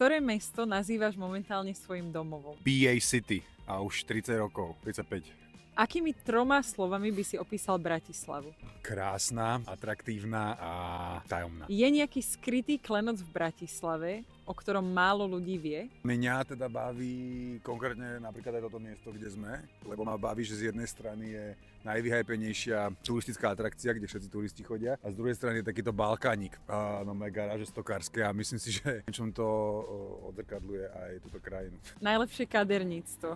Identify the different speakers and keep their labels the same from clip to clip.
Speaker 1: Ktoré mesto nazývaš momentálne svojim domovom?
Speaker 2: BA City a už 30 rokov, 35.
Speaker 1: Akými 3 slovami by si opísal Bratislavu?
Speaker 2: Krásna, atraktívna a tajomná.
Speaker 1: Je nejaký skrytý klenot v Bratislave, o ktorom málo ľudí vie?
Speaker 2: Mňa teda baví konkrétne napríklad aj toto miesto, kde sme, lebo ma baví, že z jednej strany je najvyhypenejšia turistická atrakcia, kde všetci turisti chodia, a z druhej strany je takýto Balkánik, garáže stokárske, a myslím si, že niečom to odzrkadľuje aj túto krajinu.
Speaker 1: Najlepšie kaderníctvo.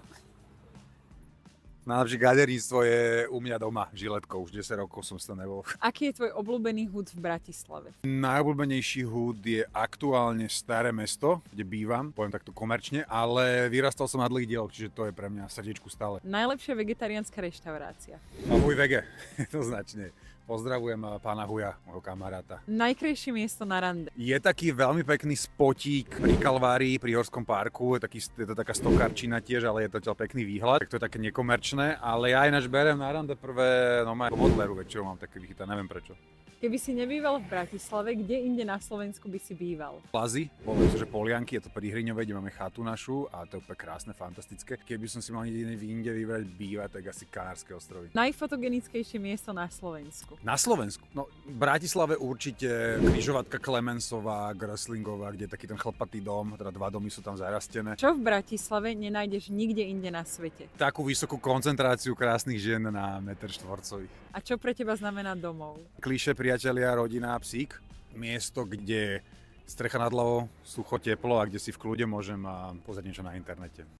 Speaker 2: Najlepšie kaderníctvo je u mňa doma, Žiletkou, už 10 rokov som sa nebol.
Speaker 1: Aký je tvoj obľúbený hud v Bratislave?
Speaker 2: Najobľúbenejší hud je aktuálne Staré mesto, kde bývam, poviem takto komerčne, ale vyrastal som na Dlhých Dieloch, čiže to je pre mňa srdiečku stále.
Speaker 1: Najlepšia vegetariánska reštaurácia?
Speaker 2: Ahoj vege, jednoznačne. Pozdravujem pána Huja, môjho kamaráta.
Speaker 1: Najkrajšie miesto na rande?
Speaker 2: Je taký veľmi pekný spotík pri Kalvárii, pri Horskom parku, je to taká stokárčina tiež, ale je to pekný výhľad, tak to je také nekomerčné, ale ja ináč berem na rande prvé Bodleru väčšinou mám také vychytá, neviem prečo.
Speaker 1: Keby si nebýval v Bratislave, kde inde na Slovensku by si býval?
Speaker 2: Plazy, poviem to, že Polianky, je to pri Hriňove, kde máme chatu našu a to je úplne krásne, fantastické. Keby som si mal inde vybrať bývať, tak asi Kanárske ostrovy.
Speaker 1: Najfotogenickejšie miesto na Slovensku?
Speaker 2: Na Slovensku? No, v Bratislave určite križovatka Klemensová, Gröslingová, kde je taký ten chlpatý dom, teda 2 domy sú tam zarastené.
Speaker 1: Čo v Bratislave nenájdeš nikde inde na svete?
Speaker 2: Takú vysokú koncentráciu krásnych žien na meter štvorcový.
Speaker 1: A čo pre teba znamená domov?
Speaker 2: Klišé, priatelia, rodina, psík. Miesto, kde strecha nad hlavou, sucho, teplo a kde si v kľude môžem pozrieť niečo na internete.